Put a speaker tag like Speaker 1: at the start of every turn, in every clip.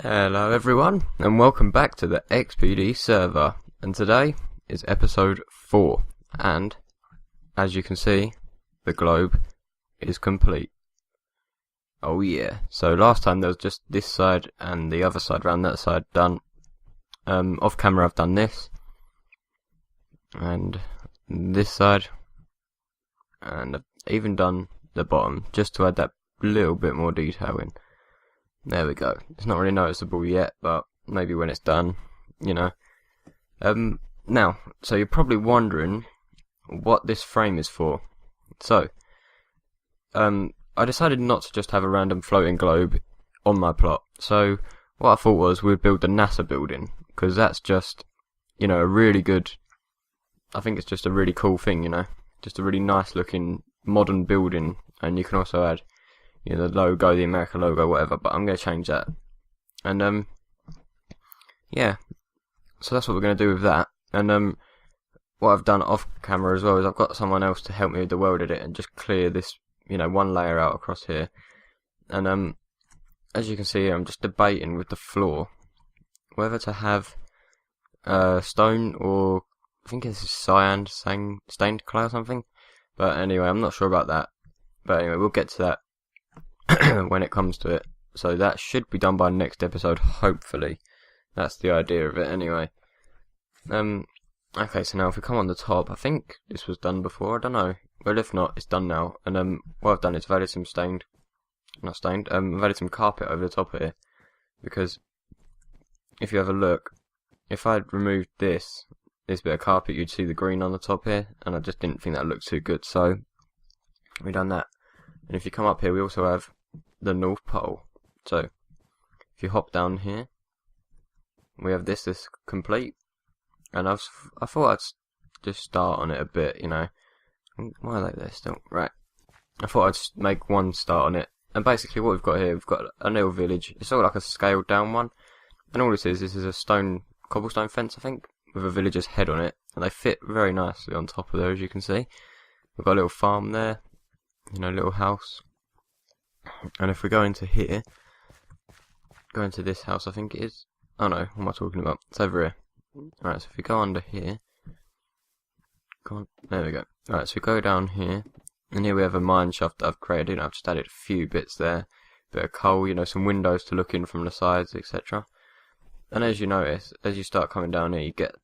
Speaker 1: Hello everyone, and welcome back to the XPD server, and today is episode 4, and as you can see, the globe is complete. Oh yeah, so last time there was just this side and the other side around that side done. Off camera I've done this, and this side, and I've even done the bottom, just to add that little bit more detail in. There we go. It's not really noticeable yet, but maybe when it's done, you know. Now, so you're probably wondering what this frame is for. So, I decided not to just have a random floating globe on my plot. So, what I thought was we'd build the NASA building, because that's just, you know, a really good, I think it's just a really cool thing, you know. Just a really nice looking modern building, and you can also add, you know, the logo, the America logo, whatever, but I'm going to change that. And, yeah, so that's what we're going to do with that. And, what I've done off camera as well is I've got someone else to help me with the world edit and just clear this, you know, one layer out across here. And, as you can see here, I'm just debating with the floor whether to have, stone or, I think this is cyan, stained clay or something. But anyway, I'm not sure about that. But anyway, we'll get to that when it comes to it. So that should be done by next episode, hopefully. That's the idea of it anyway. Okay, so now if we come on the top, I think this was done before, I don't know. Well, if not, it's done now. And what I've done is I've added some I've added some carpet over the top of here. Because if you have a look, if I'd removed this bit of carpet, you'd see the green on the top here, and I just didn't think that looked too good, so we've done that. And if you come up here, we also have the North Pole. So, if you hop down here, we have this complete. And I thought I'd just start on it a bit, you know. Why are they there still? Right. I thought I'd make one start on it. And basically what we've got here, we've got a little village. It's sort of like a scaled down one. And all this is a cobblestone fence, I think, with a villager's head on it. And they fit very nicely on top of there, as you can see. We've got a little farm there. You know, little house. And if we go into here, go into this house, I think it is. Oh no, what am I talking about? It's over here. Alright, so if we go under here, go on, there we go. Alright, so we go down here, and here we have a mine shaft that I've created. You know, I've just added a few bits there, bit of coal, you know, some windows to look in from the sides, etc. And as you notice, as you start coming down here, you get,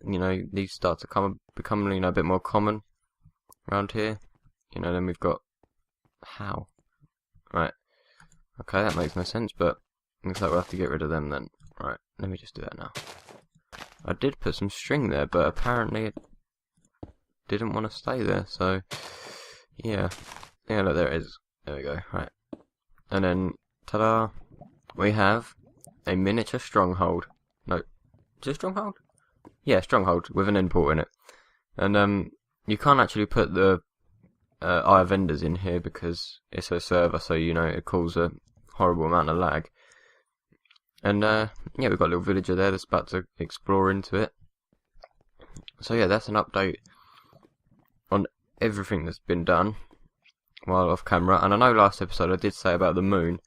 Speaker 1: you know, these start to become, you know, a bit more common around here. You know, then we've got how? Right. Okay, that makes no sense, but looks like we'll have to get rid of them then. Right, let me just do that now. I did put some string there, but apparently it didn't want to stay there, so yeah. Yeah, look, there it is. There we go, right. And then, ta-da, we have a miniature stronghold. No, is it a stronghold? Yeah, stronghold, with an import in it. And, you can't actually put the Eye of Enders in here because it's a server, so you know it causes a horrible amount of lag. And yeah, we've got a little villager there that's about to explore into it. So yeah, that's an update on everything that's been done while off camera. And I know last episode I did say about the moon.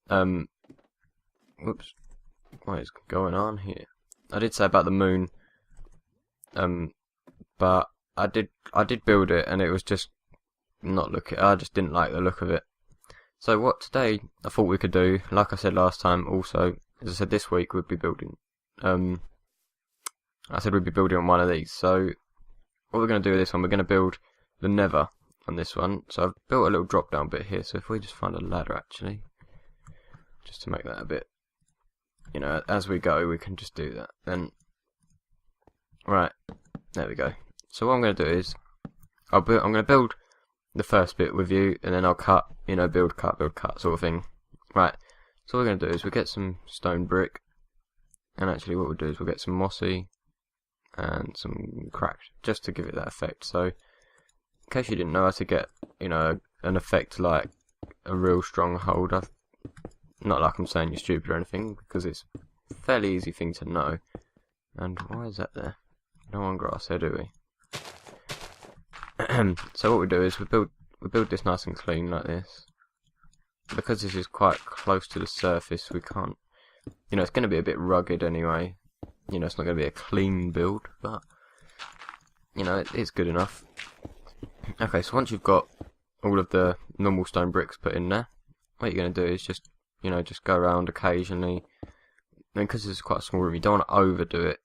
Speaker 1: Whoops, what is going on here? I did say about the moon. But I did build it, and it was just I just didn't like the look of it. So what today I thought we could do, like I said last time, also, as I said this week we'd be building, I said we'd be building on one of these. So what we're going to do with this one, we're going to build the Nether on this one. So I've built a little drop down bit here, so if we just find a ladder actually, just to make that a bit, you know, as we go we can just do that. Then, right, there we go. So what I'm going to do is, I'm going to build the first bit with you, and then I'll cut, you know, build, cut, sort of thing. Right, so what we're going to do is we'll get some stone brick, and actually what we'll do is we'll get some mossy, and some cracked, just to give it that effect. So, in case you didn't know how to get, you know, an effect like a real stronghold, not like I'm saying you're stupid or anything, because it's a fairly easy thing to know. And why is that there? No one grass here, do we? So what we do is we build this nice and clean like this. Because this is quite close to the surface, we can't you know, it's going to be a bit rugged anyway. You know, it's not going to be a clean build, but you know, it's good enough. Okay, so once you've got all of the normal stone bricks put in there, what you're going to do is just, you know, just go around occasionally. And because this is quite a small room, you don't want to overdo it.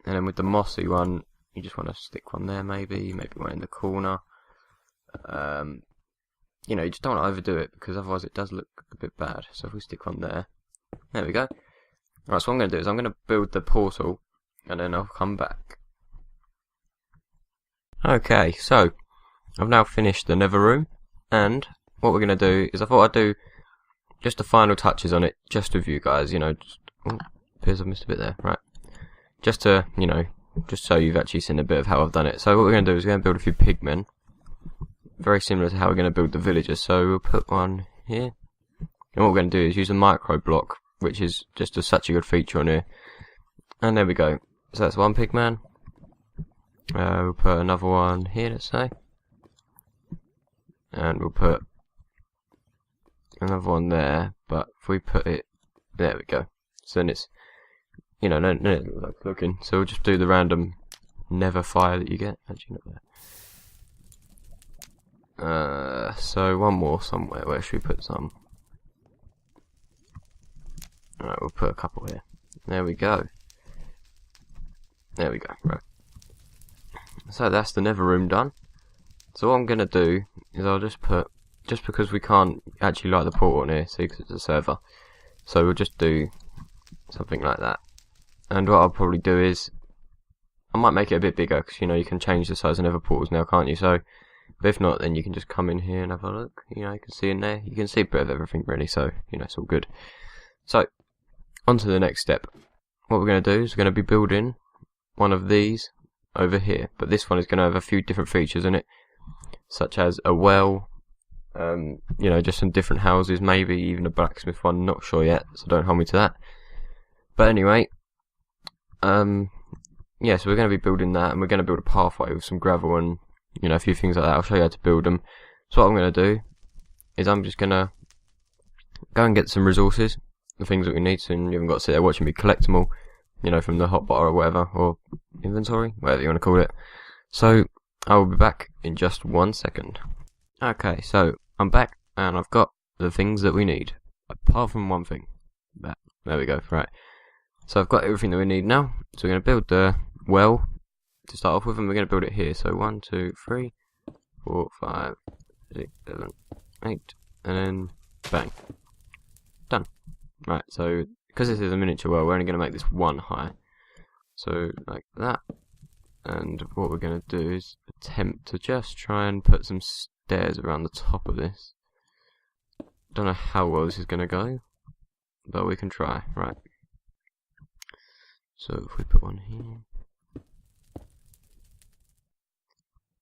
Speaker 1: And then with the mossy one, you just want to stick one there, maybe one in the corner. You know, you just don't want to overdo it, because otherwise it does look a bit bad. So if we stick one there we go. Right, so what I'm going to do is I'm going to build the portal, and then I'll come back. Okay, so I've now finished the nether room, and what we're going to do is I thought I'd do just the final touches on it, just with you guys, you know. Appears I've missed a bit there, right. Just to, you know, just so you've actually seen a bit of how I've done it. So what we're going to do is we're going to build a few pigmen, very similar to how we're going to build the villagers. So we'll put one here, and what we're going to do is use a micro block, which is just such a good feature on here. And there we go. So that's one pigman. We'll put another one here, let's say, and we'll put another one there. But if we put it, there we go. So then it's, you know, no like looking. So we'll just do the random nether fire that you get. Actually, not there. So one more somewhere. Where should we put some? Alright, we'll put a couple here. There we go. There we go. Right. So that's the nether room done. So what I'm gonna do is I'll just put, just because we can't actually light the portal on here, see, because it's a server. So we'll just do something like that. And what I'll probably do is I might make it a bit bigger, because you know you can change the size of nether portals now, can't you? So, but if not, then you can just come in here and have a look. You know, you can see in there. You can see a bit of everything really. So you know, it's all good. So on to the next step. What we're going to do is we're going to be building one of these over here, but this one is going to have a few different features in it, such as a well, you know, just some different houses, maybe even a blacksmith one, not sure yet, so don't hold me to that. But anyway, yeah, so we're going to be building that, and we're going to build a pathway with some gravel and, you know, a few things like that. I'll show you how to build them. So what I'm going to do is I'm just going to go and get some resources, the things that we need, so you haven't got to sit there watching me collect them all, you know, from the hotbar or whatever, or inventory, whatever you want to call it. So I will be back in just 1 second. Okay, so I'm back, and I've got the things that we need, apart from one thing. There we go, right. So I've got everything that we need now. So we're going to build the well to start off with, and we're going to build it here. So 1, 2, 3, 4, 5, 6, 7, 8, and then bang. Done. Right, so because this is a miniature well, we're only going to make this one high. So like that. And what we're going to do is attempt to just try and put some stairs around the top of this. Don't know how well this is going to go, but we can try. Right. So if we put one here,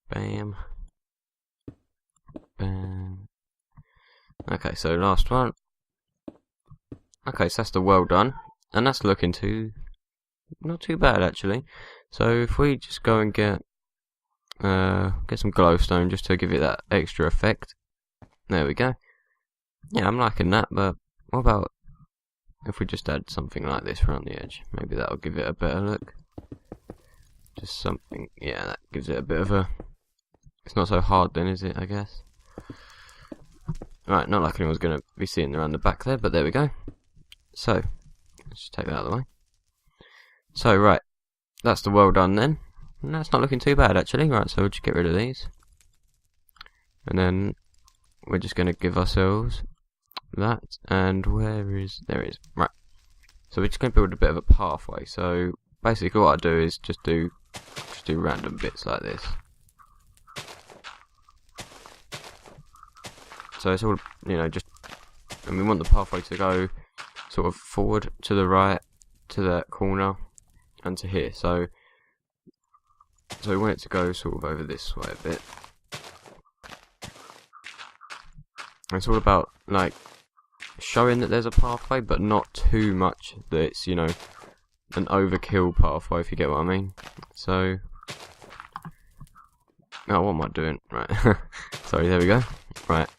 Speaker 1: bam, bam. Okay, so last one. Okay, so that's the well done, and that's looking not too bad actually. So if we just go and get some glowstone just to give it that extra effect. There we go. Yeah, I'm liking that, but what about if we just add something like this around the edge? Maybe that'll give it a better look. Just something, yeah, that gives it a bit of a... It's not so hard then, is it, I guess? Right, not like anyone's going to be seeing around the back there, but there we go. So, let's just take that out of the way. So, right, that's the well done then. And that's not looking too bad actually. Right, so we'll just get rid of these. And then we're just going to give ourselves that, and there it is. Right, so we're just going to build a bit of a pathway. So basically what I do is just do random bits like this. So it's all, you know, just, and we want the pathway to go sort of forward, to the right, to that corner, and to here. So we want it to go sort of over this way a bit. And it's all about like showing that there's a pathway, but not too much that it's, you know, an overkill pathway, if you get what I mean. So, oh, what am I doing? Right, sorry, there we go. Right,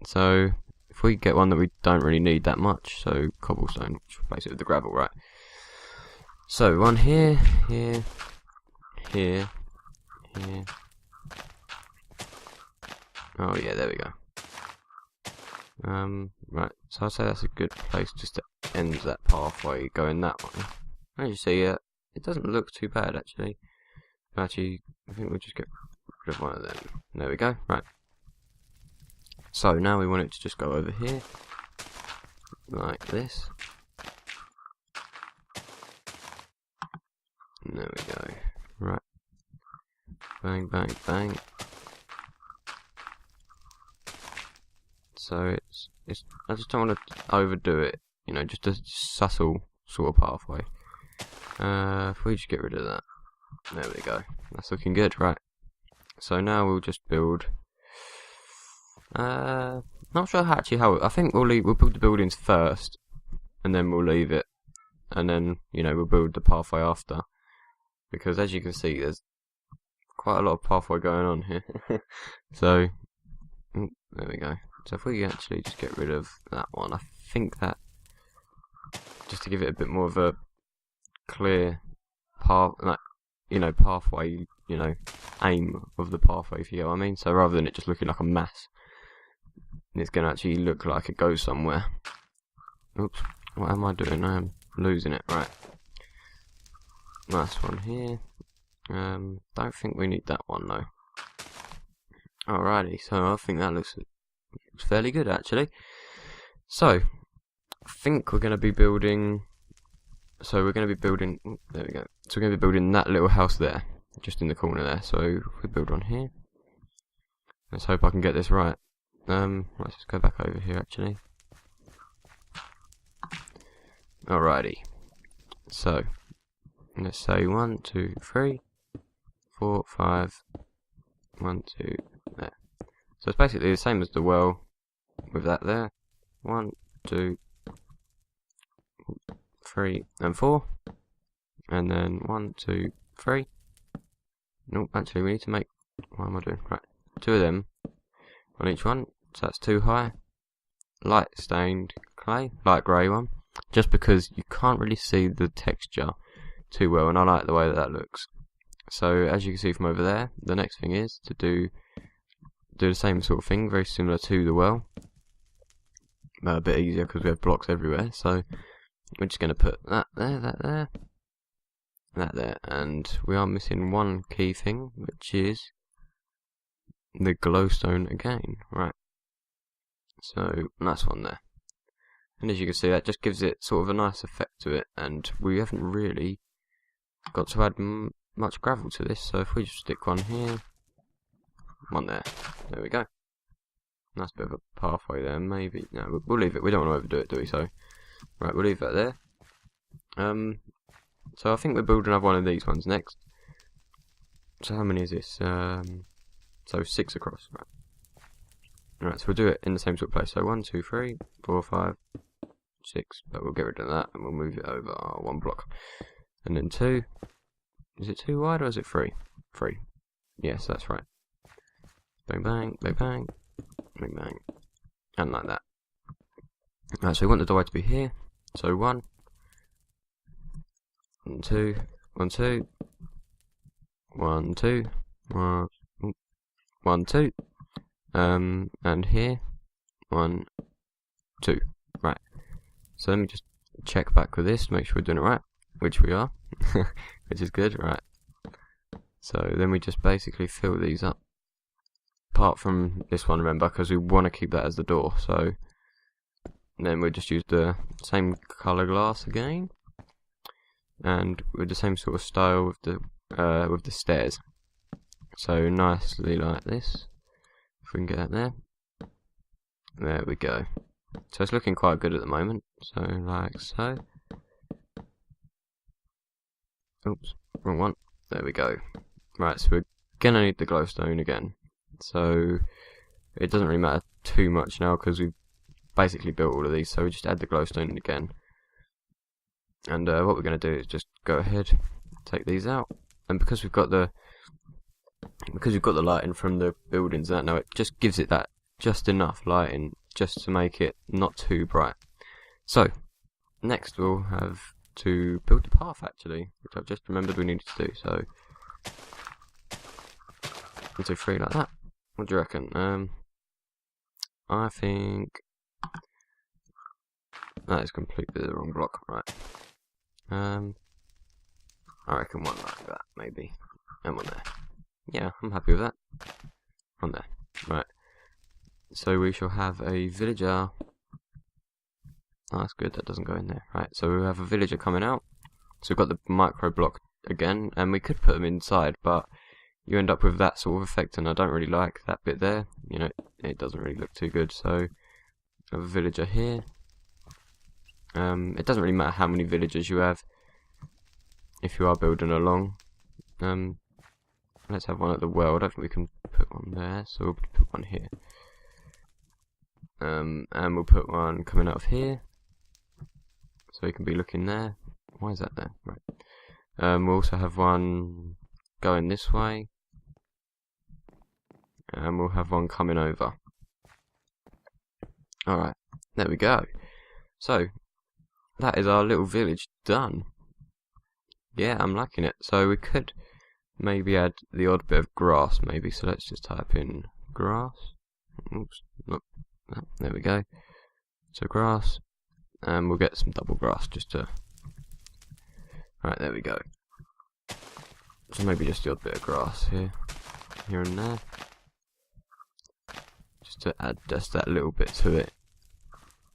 Speaker 1: so if if we get one that we don't really need that much, so cobblestone, which is basically the gravel, right? So one here, here, here, here. Oh yeah, there we go. Right, so I'd say that's a good place just to end that pathway going that way. As you see, it doesn't look too bad actually. Actually, I think we'll just get rid of one of them. There we go, right. So now we want it to just go over here, like this. And there we go, right. Bang, bang, bang. So it's I just don't want to overdo it, you know, just a subtle sort of pathway. If we just get rid of that, there we go. That's looking good, right? So now we'll just build. Not sure how. I think we'll build the buildings first, and then we'll leave it, and then we'll build the pathway after. Because as you can see, there's quite a lot of pathway going on here. So there we go. So if we actually just get rid of that one, I think that just to give it a bit more of a clear path, like pathway, aim of the pathway, if you get what I mean. So rather than it just looking like a mass, it's going to actually look like it goes somewhere. Oops, what am I doing? I am losing it. Right, nice one here. Don't think we need that one though. Alrighty, so I think that looks fairly good actually. So I think we're going to be building. So we're going to be building. There we go. So we're going to be building that little house there, just in the corner there. So if we build one here, let's hope I can get this right. Let's just go back over here actually. Alrighty. So let's say 1, 2, 3, 4, 5. 1, 2, there. So it's basically the same as the well with that there. 1, 2, 3, and 4. And then 1, 2, 3. Nope, actually we need to make, what am I doing? Right, 2 of them on each one. So that's 2 high. Light stained clay, light grey one. Just because you can't really see the texture too well, and I like the way that looks. So as you can see from over there, the next thing is to do the same sort of thing, very similar to the well, a bit easier because we have blocks everywhere. So we're just going to put that there, that there, that there, and we are missing one key thing, which is the glowstone again. Right, so nice one there. And as you can see, that just gives it sort of a nice effect to it, and we haven't really got to add much gravel to this. So if we just stick one here, one there, there we go. Nice bit of a pathway there. Maybe no, we'll leave it. We don't want to overdo it, do we? So right, we'll leave that there. So I think we'll build another one of these ones next. So how many is this? So 6 across. Right. Right, so we'll do it in the same sort of place. So 1, 2, 3, 4, 5, 6. But we'll get rid of that and we'll move it over 1 block. And then 2. Is it 2 wide or is it 3? 3. Yes, that's right. Bang, bang, bang, bang, bang, bang. And like that. Right, so we want the doorway to be here. So 1, 2, 1, 2, 1, 2, 1, 2. And here, 1, 2. Right. So let me just check back with this to make sure we're doing it right, which we are, which is good. Right. So then we just basically fill these up. Apart from this one, remember, because we want to keep that as the door. So then we'll just use the same colour glass again, and with the same sort of style with the stairs. So nicely like this. If we can get that there. There we go. So it's looking quite good at the moment. So like so. Oops, wrong one. There we go. Right, so we're gonna need the glowstone again. So it doesn't really matter too much now because we've basically built all of these. So we just add the glowstone again. And what we're gonna do is just go ahead, take these out, and because we've got the lighting from the buildings, that now it just gives it that just enough lighting just to make it not too bright. So, next we'll have to build the path actually, which I've just remembered we needed to do. So, 1, 2, 3 like that. What do you reckon? I think that is completely the wrong block, right? I reckon one like that, maybe. And one there. Yeah, I'm happy with that. One there. Right. So we shall have a villager. Oh, that's good, that doesn't go in there. Right, so we have a villager coming out. So we've got the micro block again, and we could put them inside, but you end up with that sort of effect, and I don't really like that bit there. You know, it doesn't really look too good. So I have a villager here. It doesn't really matter how many villagers you have if you are building along. Let's have one at the well. I don't think we can put one there, so we'll put one here. And we'll put one coming out of here, so we can be looking there. Why is that there? Right. We'll also have one going this way, and we'll have one coming over. Alright, there we go. So, that is our little village done. Yeah, I'm liking it. So we could maybe add the odd bit of grass, maybe. So let's just type in grass. Oops, nope. There we go. So grass, and we'll get some double grass just to. Right, there we go. So maybe just the odd bit of grass here and there, just to add just that little bit to it.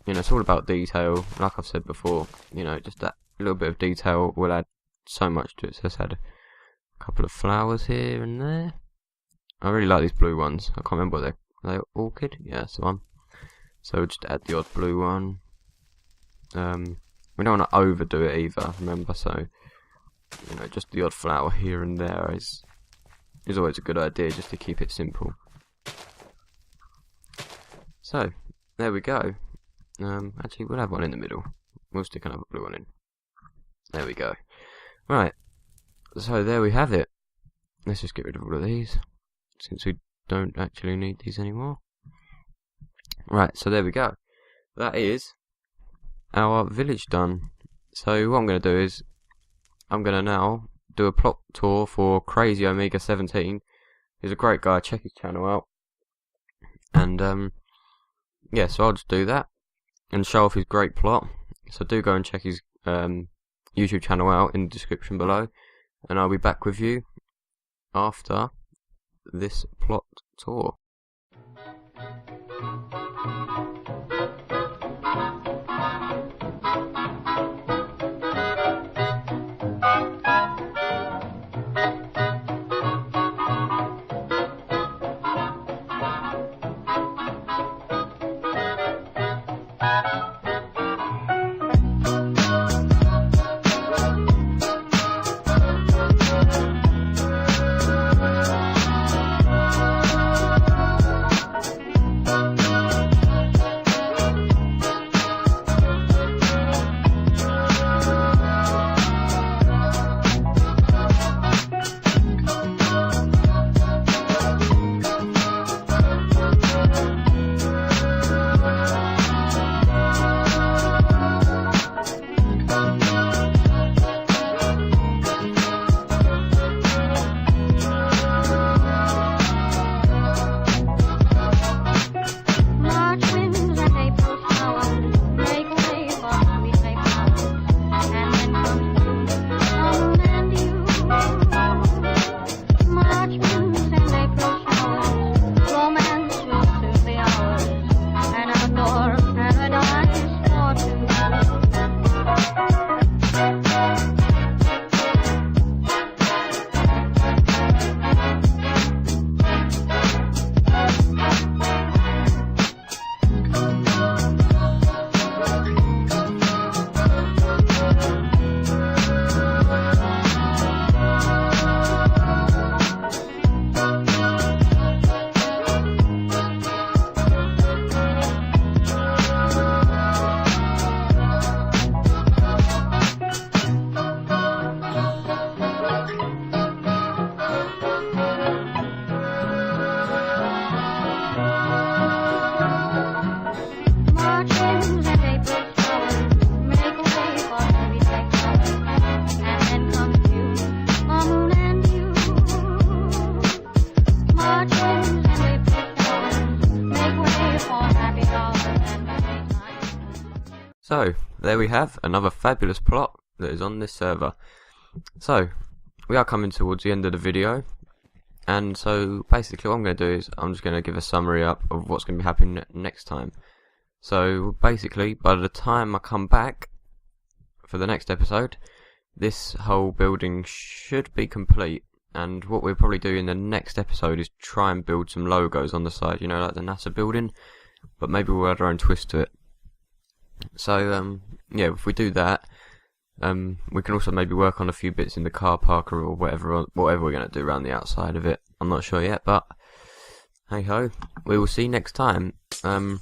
Speaker 1: You know, it's all about detail. Like I've said before, you know, just that little bit of detail will add so much to it. So let's add a couple of flowers here and there. I really like these blue ones. I can't remember what they're. Are they orchid? Yeah, that's the one. So we'll just add the odd blue one. We don't want to overdo it either, remember, so you know, just the odd flower here and there is always a good idea, just to keep it simple. So, there we go. Actually, we'll have one in the middle. We'll stick another blue one in. There we go. Right, so there we have it. Let's just get rid of all of these, since we don't actually need these anymore. Right, so there we go. That is our village done. So what I'm going to do is, I'm going to now do a plot tour for Crazy Omega 17. He's a great guy, check his channel out. And yeah, so I'll just do that and show off his great plot. So do go and check his YouTube channel out in the description below, and I'll be back with you after this plot tour. there we have another fabulous plot that is on this server. So, we are coming towards the end of the video, and so basically what I'm going to do is I'm just going to give a summary up of what's going to be happening next time. So basically, by the time I come back for the next episode, this whole building should be complete, and what we'll probably do in the next episode is try and build some logos on the side, you know, like the NASA building, but maybe we'll add our own twist to it. So yeah, if we do that, we can also maybe work on a few bits in the car park or whatever we're going to do around the outside of it. I'm not sure yet, but hey ho, we will see next time. What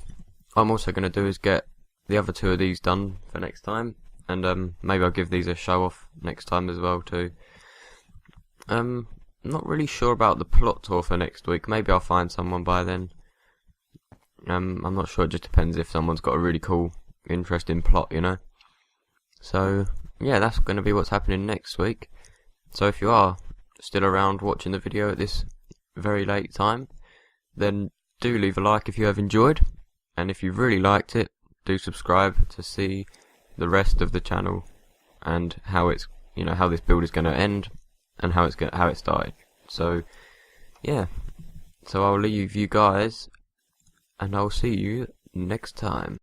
Speaker 1: I'm also going to do is get the other two of these done for next time, and maybe I'll give these a show off next time as well too. Not really sure about the plot tour for next week. Maybe I'll find someone by then. I'm not sure, it just depends if someone's got a really cool, interesting plot, you know. So yeah, that's going to be what's happening next week. So if you are still around watching the video at this very late time, then do leave a like if you have enjoyed, and if you've really liked it, do subscribe to see the rest of the channel and how it's, you know, how this build is going to end and how it started. So yeah, so I'll leave you guys and I'll see you next time.